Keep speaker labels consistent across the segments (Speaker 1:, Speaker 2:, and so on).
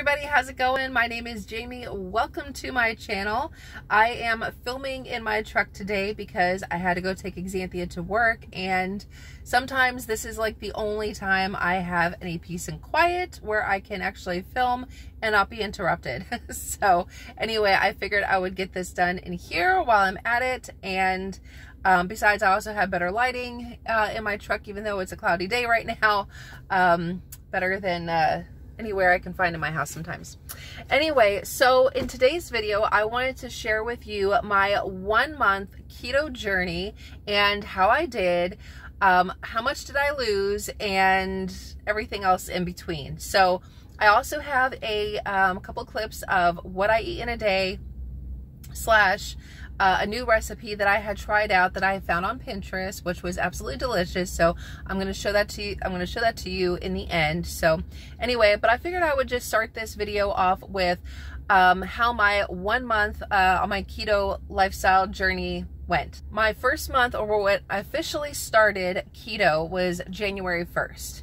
Speaker 1: everybody, how's it going? My name is Jamie. Welcome to my channel. I am filming in my truck today because I had to go take Xanthia to work, and sometimes this is like the only time I have any peace and quiet where I can actually film and not be interrupted. So anyway, I figured I would get this done in here while I'm at it, and besides, I also have better lighting in my truck, even though it's a cloudy day right now. Better than anywhere I can find in my house sometimes. Anyway, so in today's video, I wanted to share with you my 1 month keto journey and how I did, how much did I lose, and everything else in between. So I also have a couple clips of what I eat in a day, slash a new recipe that I had tried out that I found on Pinterest, which was absolutely delicious. So I'm going to show that to you. I'm going to show that to you in the end. So anyway, but I figured I would just start this video off with how my 1 month on my keto lifestyle journey went. My first month, or what officially started keto, was January 1st.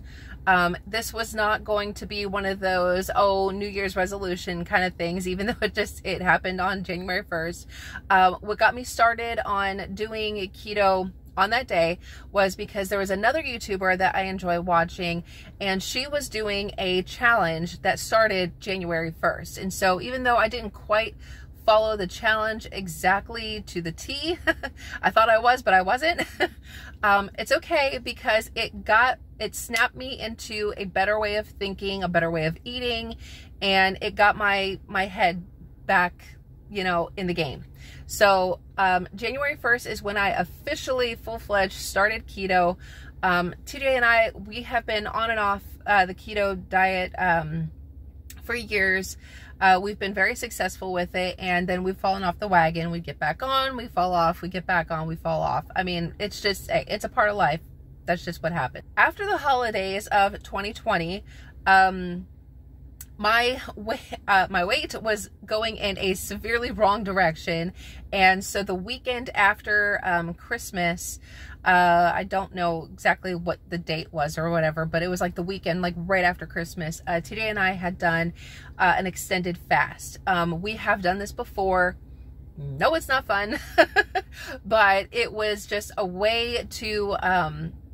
Speaker 1: This was not going to be one of those, oh, New Year's resolution kind of things, even though it happened on January 1st. What got me started on doing keto on that day was because there was another YouTuber that I enjoy watching, and she was doing a challenge that started January 1st. And so even though I didn't quite follow the challenge exactly to the T, I thought I was, but I wasn't. It's okay, because it snapped me into a better way of thinking, a better way of eating, and it got my head back, you know, in the game. So January 1st is when I officially full-fledged started keto. TJ and we have been on and off the keto diet for years. We've been very successful with it, and then we've fallen off the wagon. We get back on, we fall off, we get back on, we fall off. I mean, it's just, it's a part of life. That's just what happened. After the holidays of 2020, my weight was going in a severely wrong direction. And so the weekend after Christmas, I don't know exactly what the date was or whatever, but it was like the weekend, like right after Christmas, TJ and I had done an extended fast. We have done this before. No, it's not fun, but it was just a way to,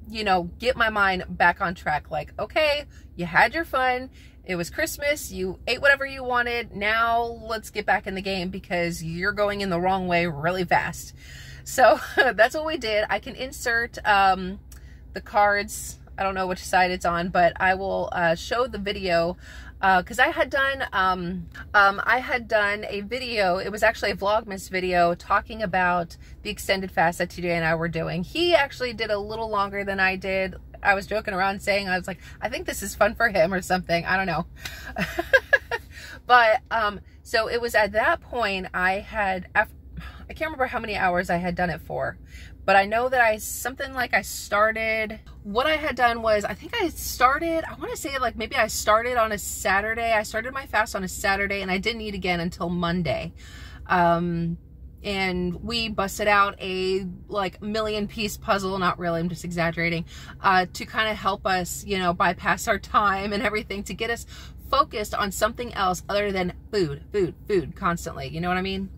Speaker 1: you know, get my mind back on track. Like, okay, you had your fun. It was Christmas. You ate whatever you wanted. Now let's get back in the game, because you're going in the wrong way really fast. So that's what we did. I can insert the cards. I don't know which side it's on, but I will show the video, because I had done a video. It was actually a Vlogmas video talking about the extended fast that TJ and I were doing. He actually did a little longer than I did. I was joking around saying, I was like, I think this is fun for him or something. I don't know. But so it was at that point I can't remember how many hours I had done it for, but I know that I started, what I had done was, I think I started, I want to say like maybe I started on a Saturday. I started my fast on a Saturday, and I didn't eat again until Monday. And we busted out a like million-piece puzzle, not really, I'm just exaggerating, to kind of help us, you know, bypass our time and everything, to get us focused on something else other than food constantly. You know what I mean?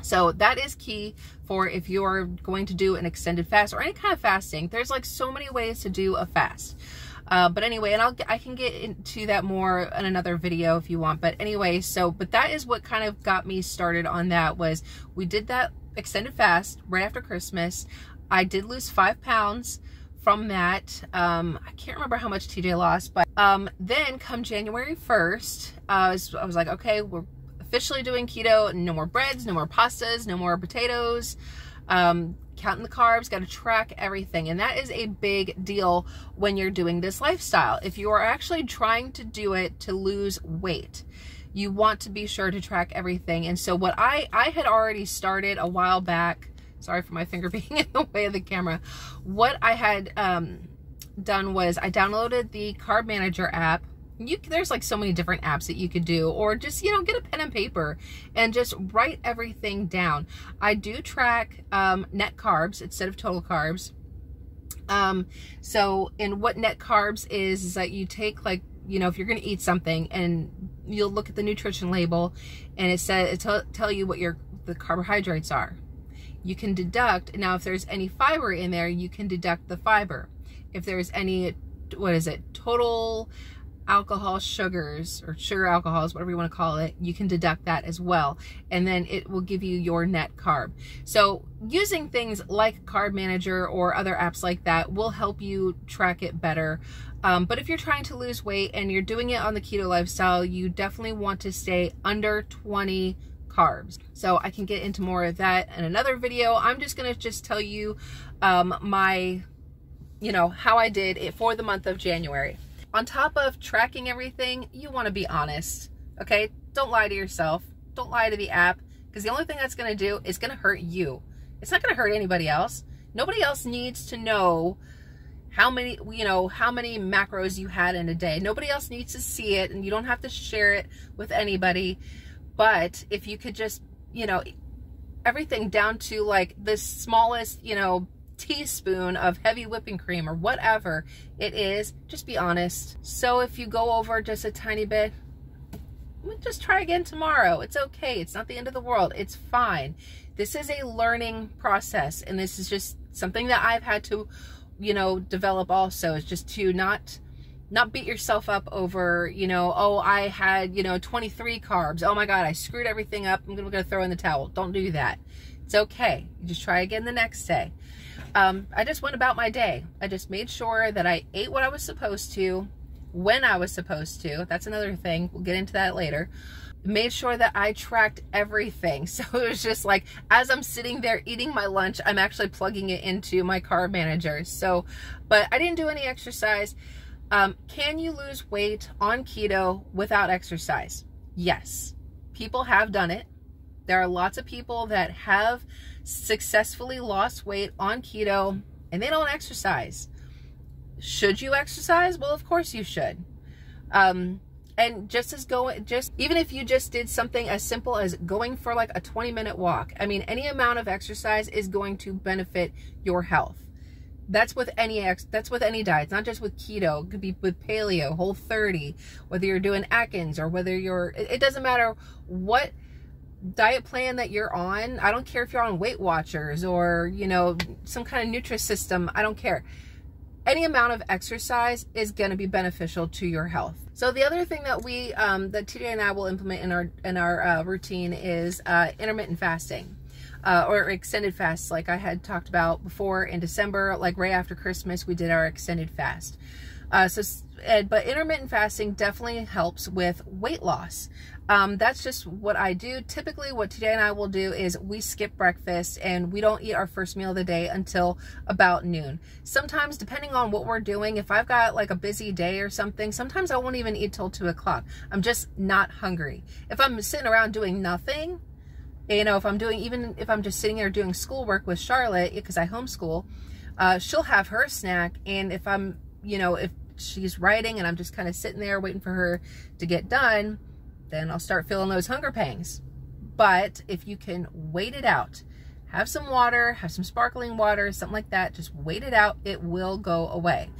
Speaker 1: So that is key for if you're going to do an extended fast or any kind of fasting. There's like so many ways to do a fast. But anyway, and I can get into that more in another video if you want. But anyway, but that is what kind of got me started on that. Was we did that extended fast right after Christmas. I did lose 5 pounds from that. I can't remember how much TJ lost, but then come January 1st, I was like, okay, we're officially doing keto. No more breads, no more pastas, no more potatoes. Counting the carbs, got to track everything. And that is a big deal when you're doing this lifestyle. If you are actually trying to do it to lose weight, you want to be sure to track everything. And so what I had already started a while back, sorry for my finger being in the way of the camera. What I had done was I downloaded the Carb Manager app. There's like so many different apps that you could do, or just, you know, get a pen and paper and just write everything down. I do track net carbs instead of total carbs. So, and what net carbs is that you take like you know, if you're going to eat something and you'll look at the nutrition label and it says, tell you what the carbohydrates are. You can deduct, now if there's any fiber in there, you can deduct the fiber. If there's any, what is it, total alcohol sugars or sugar alcohols, whatever you want to call it, you can deduct that as well. And then it will give you your net carb. So using things like Carb Manager or other apps like that will help you track it better. But if you're trying to lose weight and you're doing it on the keto lifestyle, you definitely want to stay under 20 carbs. So I can get into more of that in another video. I'm just going to just tell you my, you know, how I did it for the month of January. On top of tracking everything, you want to be honest, okay? Don't lie to yourself. Don't lie to the app, because the only thing that's going to do is going to hurt you. It's not going to hurt anybody else. Nobody else needs to know how many, you know, how many macros you had in a day. Nobody else needs to see it, and you don't have to share it with anybody. But if you could just, you know, everything down to like the smallest, you know, teaspoon of heavy whipping cream or whatever it is, just be honest. So if you go over just a tiny bit, just try again tomorrow. It's okay. It's not the end of the world. It's fine. This is a learning process, and this is just something that I've had to, you know, develop also, is just to not beat yourself up over, you know, oh, I had, you know, 23 carbs. Oh my God, I screwed everything up. I'm going to throw in the towel. Don't do that. It's okay. You just try again the next day. I just went about my day. I just made sure that I ate what I was supposed to, when I was supposed to. That's another thing. We'll get into that later. Made sure that I tracked everything. So it was just like, as I'm sitting there eating my lunch, I'm actually plugging it into my Carb Manager. So, but I didn't do any exercise. Can you lose weight on keto without exercise? Yes. People have done it. There are lots of people that have successfully lost weight on keto and they don't exercise. Should you exercise? Well, of course you should. And even if you just did something as simple as going for like a 20-minute walk, I mean, any amount of exercise is going to benefit your health. That's with any diet. It's not just with keto. It could be with paleo, Whole30, whether you're doing Atkins or whether it doesn't matter what diet plan that you're on. I don't care if you're on Weight Watchers or, you know, some kind of Nutrisystem. I don't care. Any amount of exercise is going to be beneficial to your health. So the other thing that that TJ and I will implement in our routine is intermittent fasting. Or extended fasts, like I had talked about before in December, like right after Christmas, we did our extended fast. But intermittent fasting definitely helps with weight loss. That's just what I do. Typically what TJ and I will do is we skip breakfast and we don't eat our first meal of the day until about noon. Sometimes, depending on what we're doing, if I've got like a busy day or something, sometimes I won't even eat till 2 o'clock. I'm just not hungry. If I'm sitting around doing nothing, you know, even if I'm just sitting there doing schoolwork with Charlotte, because I homeschool, she'll have her snack. And if I'm, you know, if she's writing and I'm just kind of sitting there waiting for her to get done, then I'll start feeling those hunger pangs. But if you can wait it out, have some water, have some sparkling water, something like that, just wait it out, it will go away.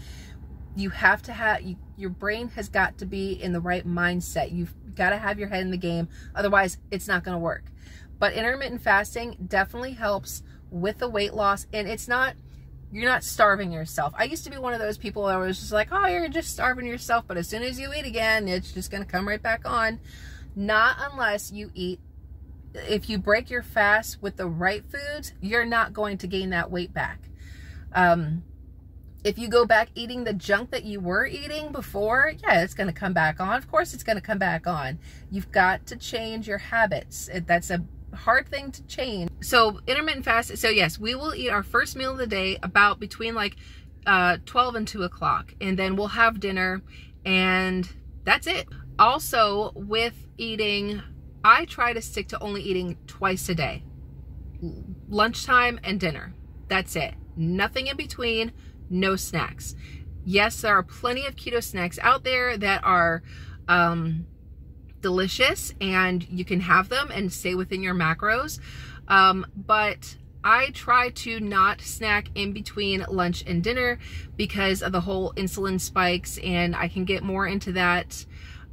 Speaker 1: You have to have, your brain has got to be in the right mindset. You've got to have your head in the game. Otherwise, it's not going to work. But intermittent fasting definitely helps with the weight loss, and you're not starving yourself. I used to be one of those people that was just like, oh, you're just starving yourself, but as soon as you eat again, it's just going to come right back on. Not unless you eat. If you break your fast with the right foods, you're not going to gain that weight back. If you go back eating the junk that you were eating before, yeah, it's going to come back on. Of course, it's going to come back on. You've got to change your habits. That's a hard thing to change. So intermittent fast. So yes, we will eat our first meal of the day about between like 12 and 2 o'clock, and then we'll have dinner, and that's it. Also, with eating, I try to stick to only eating twice a day, lunchtime and dinner. That's it. Nothing in between. No snacks. Yes, there are plenty of keto snacks out there that are delicious, and you can have them and stay within your macros. But I try to not snack in between lunch and dinner because of the whole insulin spikes, and I can get more into that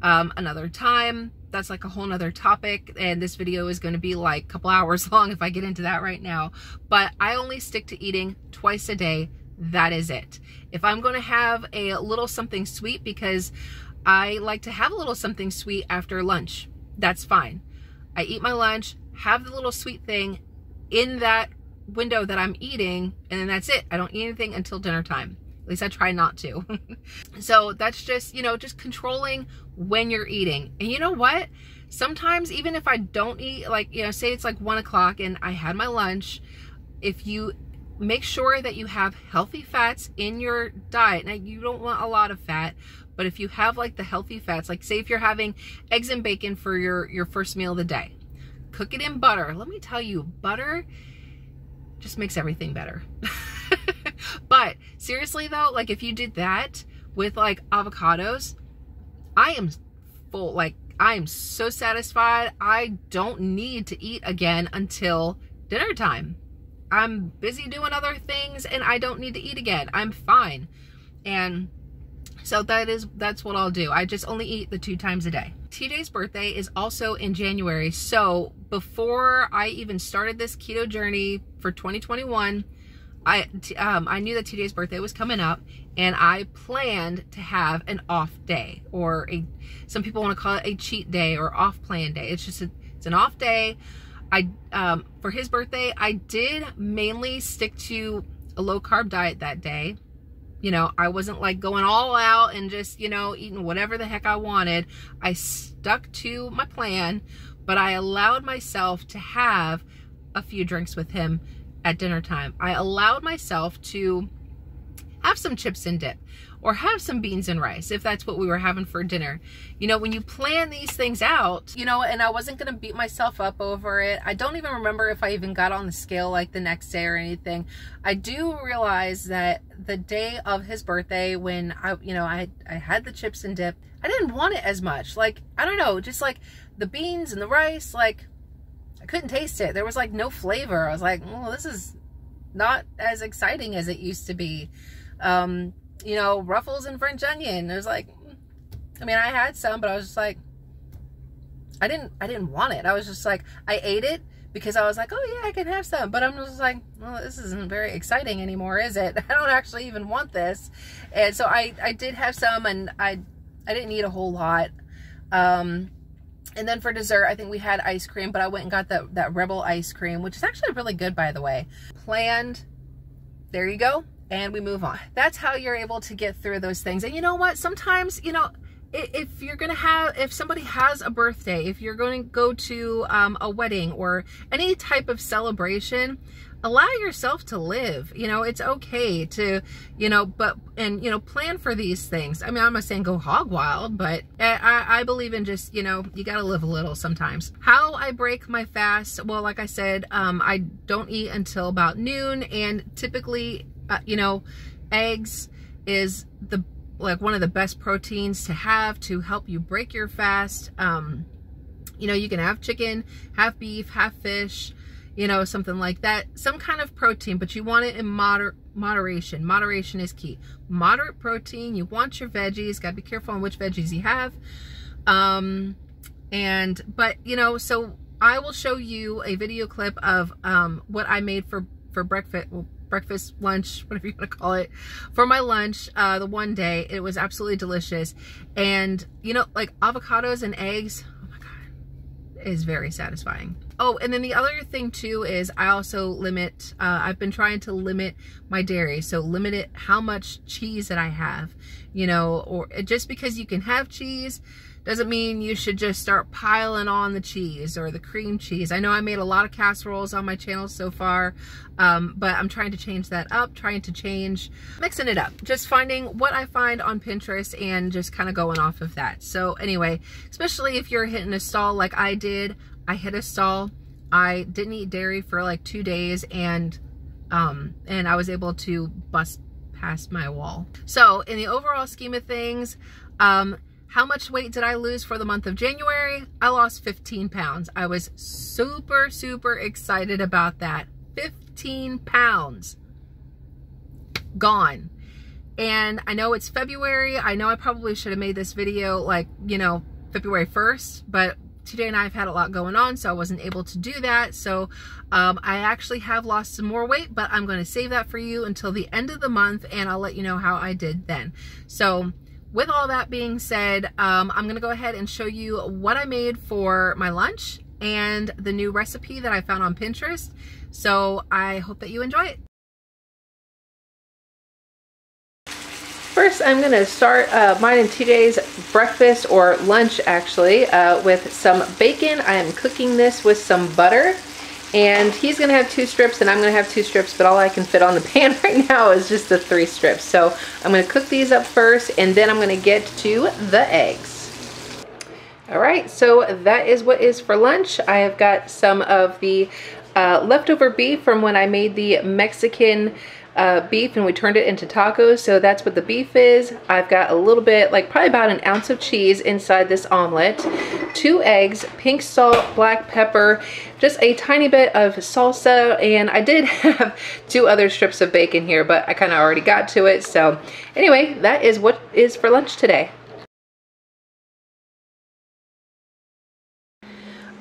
Speaker 1: another time. That's like a whole nother topic, and this video is going to be like a couple hours long if I get into that right now. But I only stick to eating twice a day. That is it. If I'm going to have a little something sweet, because I like to have a little something sweet after lunch, that's fine. I eat my lunch, have the little sweet thing in that window that I'm eating, and then that's it. I don't eat anything until dinner time. At least I try not to. So that's just, you know, just controlling when you're eating. And you know what? Sometimes even if I don't eat, like, you know, say it's like 1 o'clock and I had my lunch, if you make sure that you have healthy fats in your diet. Now, you don't want a lot of fat, but if you have like the healthy fats, like say if you're having eggs and bacon for your first meal of the day, cook it in butter. Let me tell you, butter just makes everything better. But seriously though, like if you did that with like avocados, I am full, like I am so satisfied. I don't need to eat again until dinner time. I'm busy doing other things and I don't need to eat again. I'm fine. And so that's what I'll do. I just only eat the 2 times a day. TJ's birthday is also in January. So before I even started this keto journey for 2021, I knew that TJ's birthday was coming up, and I planned to have an off day, or some people want to call it a cheat day or off plan day. It's just it's an off day. For his birthday, I did mainly stick to a low carb diet that day. You know, I wasn't like going all out and just, you know, eating whatever the heck I wanted. I stuck to my plan, but I allowed myself to have a few drinks with him at dinner time. I allowed myself to have some chips and dip, or have some beans and rice if that's what we were having for dinner. You know, when you plan these things out, you know, and I wasn't going to beat myself up over it. I don't even remember if I even got on the scale like the next day or anything. I do realize that the day of his birthday, when I had the chips and dip, I didn't want it as much. Like, I don't know, just like the beans and the rice, like I couldn't taste it. There was like no flavor. I was like, well, this is not as exciting as it used to be. You know, Ruffles and French onion. There's like, I mean, I had some, but I was just like, I didn't want it. I was just like, I ate it because I was like, oh yeah, I can have some. But I'm just like, well, this isn't very exciting anymore, is it? I don't actually even want this. And so I did have some, and I didn't eat a whole lot. And then for dessert, I think we had ice cream, but I went and got that Rebel ice cream, which is actually really good, by the way. Planned. There you go. And we move on. That's how you're able to get through those things. And you know what? Sometimes, you know, if somebody has a birthday, if you're going to go to a wedding or any type of celebration, allow yourself to live. You know, it's okay to, you know, plan for these things. I mean, I'm not saying go hog wild, but I believe in just, you know, you got to live a little sometimes. How I break my fast, well, like I said, I don't eat until about noon, and typically, you know, eggs is one of the best proteins to have to help you break your fast. You know, you can have chicken, have beef, have fish, you know, something like that, some kind of protein, but you want it in moderation. Moderation is key. Moderate protein. You want your veggies. Got to be careful on which veggies you have. But you know, so I will show you a video clip of what I made for breakfast. Well, breakfast, lunch, whatever you want to call it, for my lunch the one day. It was absolutely delicious. And you know, like avocados and eggs, oh my god, it is very satisfying. Oh, and then the other thing too is I also limit, I've been trying to limit my dairy. So limit it how much cheese that I have, you know, or just because you can have cheese doesn't mean you should just start piling on the cheese or the cream cheese. I know I made a lot of casseroles on my channel so far, but I'm trying to change that up, mixing it up, just finding what I find on Pinterest and just kind of going off of that. So anyway, especially if you're hitting a stall like I did, I hit a stall. I didn't eat dairy for like 2 days, and I was able to bust past my wall. So in the overall scheme of things, how much weight did I lose for the month of January? I lost 15 pounds. I was super, super excited about that. 15 15 pounds gone. And I know it's February. I know I probably should have made this video like, you know, February 1st, but TJ and I have had a lot going on, so I wasn't able to do that. So I actually have lost some more weight, but I'm going to save that for you until the end of the month, and I'll let you know how I did then. So with all that being said, I'm going to go ahead and show you what I made for my lunch and the new recipe that I found on Pinterest. So I hope that you enjoy it. First, I'm going to start mine and TJ's breakfast or lunch actually with some bacon. I am cooking this with some butter, and he's going to have 2 strips and I'm going to have 2 strips, but all I can fit on the pan right now is just the 3 strips. So I'm going to cook these up first, and then I'm going to get to the eggs. All right, so that is what is for lunch. I have got some of the leftover beef from when I made the Mexican beef and we turned it into tacos, so that's what the beef is. I've got a little bit, like probably about an ounce of cheese inside this omelet, 2 eggs, pink salt, black pepper, just a tiny bit of salsa, and I did have 2 other strips of bacon here, but I kind of already got to it. So anyway, that is what is for lunch today.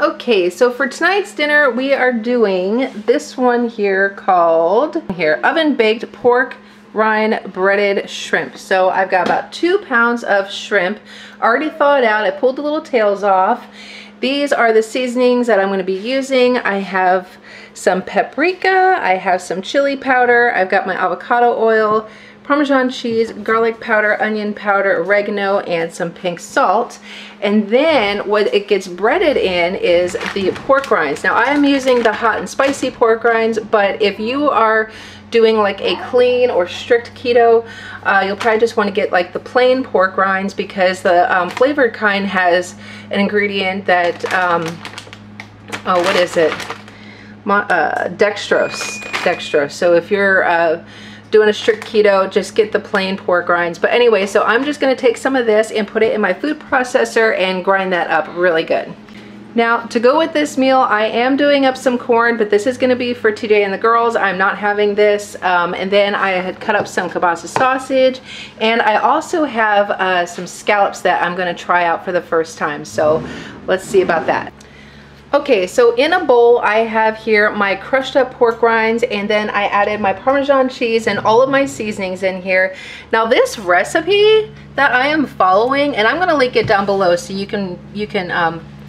Speaker 1: Okay, so for tonight's dinner, we are doing this one here called, oven baked pork rind breaded shrimp. So I've got about 2 pounds of shrimp already thawed out. I pulled the little tails off. These are the seasonings that I'm going to be using. I have some paprika, I have some chili powder, I've got my avocado oil, Parmesan cheese, garlic powder, onion powder, oregano, and some pink salt. And then what it gets breaded in is the pork rinds. Now I am using the hot and spicy pork rinds, but if you are doing like a clean or strict keto, you'll probably just want to get like the plain pork rinds, because the flavored kind has an ingredient that, oh, what is it? Dextrose. So if you're doing a strict keto, just get the plain pork rinds. But anyway, so I'm just going to take some of this and put it in my food processor and grind that up really good. Now to go with this meal, I am doing up some corn, but this is going to be for TJ and the girls. I'm not having this. And then I had cut up some kielbasa sausage, and I also have some scallops that I'm going to try out for the first time. So let's see about that. Okay, so in a bowl I have here my crushed up pork rinds, and then I added my Parmesan cheese and all of my seasonings in here. Now this recipe that I am following, and I'm going to link it down below so you can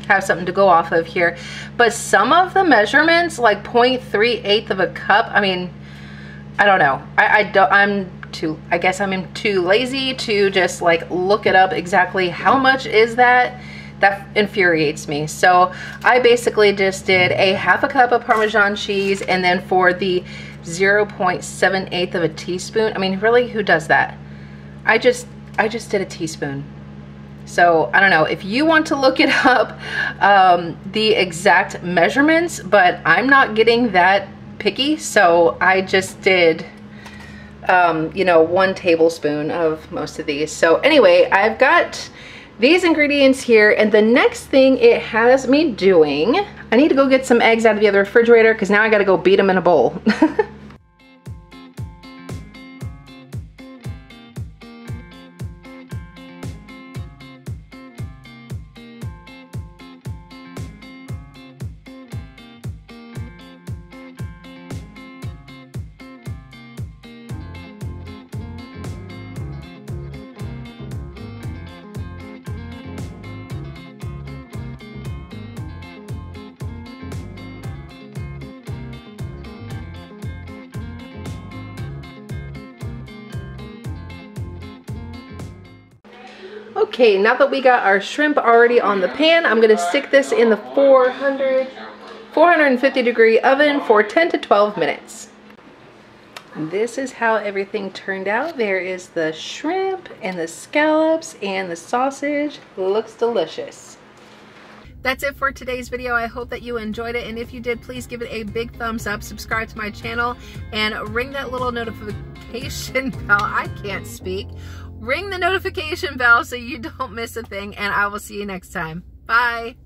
Speaker 1: have something to go off of here, but some of the measurements, like 0.38 of a cup, I mean, I don't know. I guess I'm too lazy to just like look it up exactly how much is that. That infuriates me. So I basically just did a half a cup of Parmesan cheese, and then for the 0.78 of a teaspoon, I mean, really, who does that? I just did a teaspoon. So I don't know if you want to look it up, the exact measurements, but I'm not getting that picky. So I just did, you know, 1 tablespoon of most of these. So anyway, I've got these ingredients here, and the next thing it has me doing, I need to go get some eggs out of the other refrigerator, because now I got to go beat them in a bowl. Okay, now that we got our shrimp already on the pan, I'm going to stick this in the 450 degree oven for 10 to 12 minutes. This is how everything turned out. There is the shrimp and the scallops and the sausage. Looks delicious. That's it for today's video. I hope that you enjoyed it, and if you did, please give it a big thumbs up, subscribe to my channel, and ring that little notification bell. I can't speak. Ring the notification bell so you don't miss a thing, and I will see you next time. Bye.